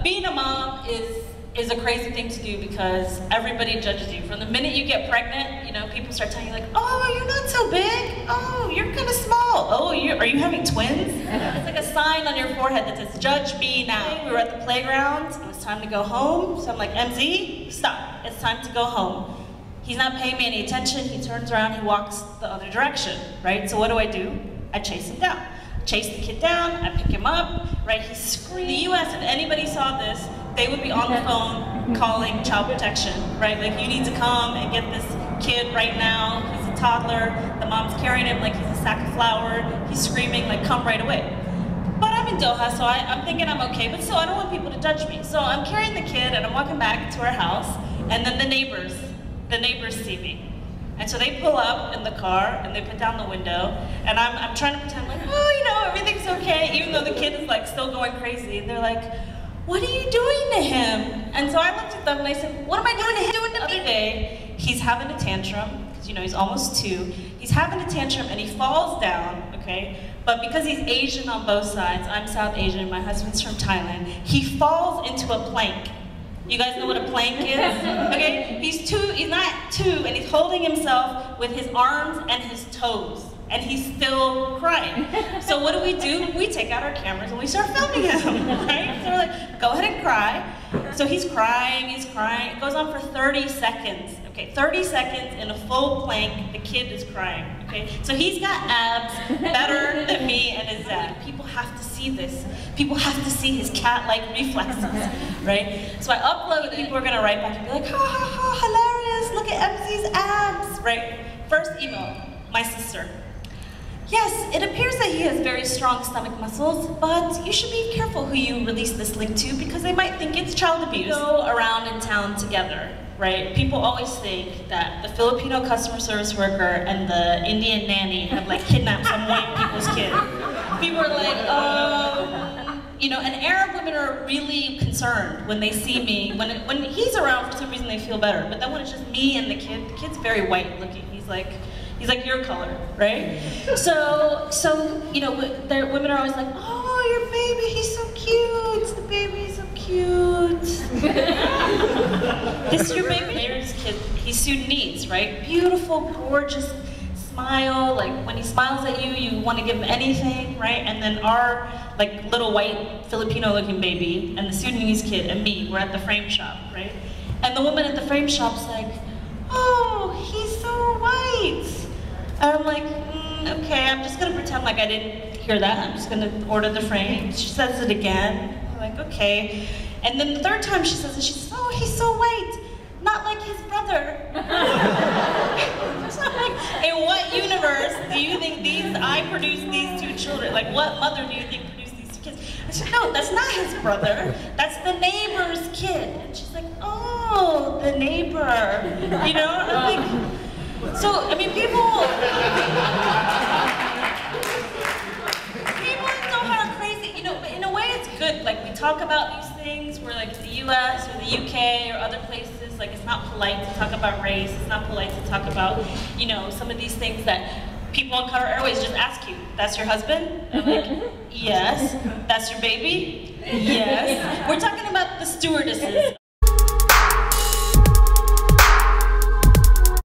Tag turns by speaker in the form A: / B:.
A: Being a mom is a crazy thing to do because everybody judges you. From the minute you get pregnant, you know, people start telling you like, oh, you're not so big. Oh, you're kind of small. Oh, are you having twins? It's like a sign on your forehead that says, judge me now. We were at the playground. It was time to go home. So I'm like, MZ, stop. It's time to go home. He's not paying me any attention. He turns around, he walks the other direction, right? So what do? I chase him down. Chase the kid down, I pick him up, right? He's screaming. In the US, if anybody saw this, they would be on the phone calling child protection, right? Like, you need to come and get this kid right now. He's a toddler. The mom's carrying him like he's a sack of flour. He's screaming, like, come right away. But I'm in Doha, so I'm thinking I'm okay, but still, I don't want people to judge me. So I'm carrying the kid and I'm walking back to our house, and then the neighbors see me. And so they pull up in the car and they put down the window, and I'm trying to pretend like, oh, you know, everything's okay, even though the kid is like still going crazy. And they're like, what are you doing to him? And so I looked at them and I said, what am I doing to him? The other day, he's having a tantrum, because you know, he's almost 2. He's having a tantrum and he falls down, okay? But because he's Asian on both sides, I'm South Asian, my husband's from Thailand, he falls into a plank. You guys know what a plank is? Okay? He's not 2, and he's holding himself with his arms and his toes. And he's still crying. So what do? We take out our cameras and we start filming him, right? So we're like, go ahead and cry. So he's crying. It goes on for 30 seconds. Okay, 30 seconds in a full plank, the kid is crying, okay? So he's got abs better than me and his dad. People have to see this. People have to see his cat-like reflexes, right? So I upload it, people are gonna write back and be like, ha ha ha, hilarious, look at MZ's abs, right? First email, my sister. Yes, it appears that he has very strong stomach muscles, but you should be careful who you release this link to because they might think it's child abuse. We go around in town together, right? People always think that the Filipino customer service worker and the Indian nanny have like kidnapped some white people's kid. People are like, you know, and Arab women are really concerned when they see me. When he's around, for some reason they feel better, but then when it's just me and the kid's very white looking. He's like your color, right? So you know, women are always like, oh, your baby, he's so cute. The baby's so cute. This your baby? There's kid. He's Sudanese, right? Beautiful, gorgeous smile. Like when he smiles at you, you want to give him anything, right? And then our like little white Filipino-looking baby and the Sudanese kid and me, we're at the frame shop, right? And the woman at the frame shop's like, oh, he's so white. And I'm like, okay, I'm just gonna pretend like I didn't hear that. I'm just gonna order the frame. She says it again. I'm like, okay. And then the third time she says it, she says, oh, he's so white. Not like his brother. So I'm like, in what universe do you think I produced these 2 children? Like, what mother do you think produced these 2 kids? I said, no, that's not his brother. That's the neighbor's kid. And she's like, oh, the neighbor. You know? And I'm like, so, I mean, people in Doha are crazy, you know, but in a way it's good. Like, we talk about these things where, like, the US or the UK or other places, like, it's not polite to talk about race, it's not polite to talk about, you know, some of these things that people on Qatar Airways just ask you, that's your husband? I'm like, yes. That's your baby? Yes. We're talking about the stewardesses.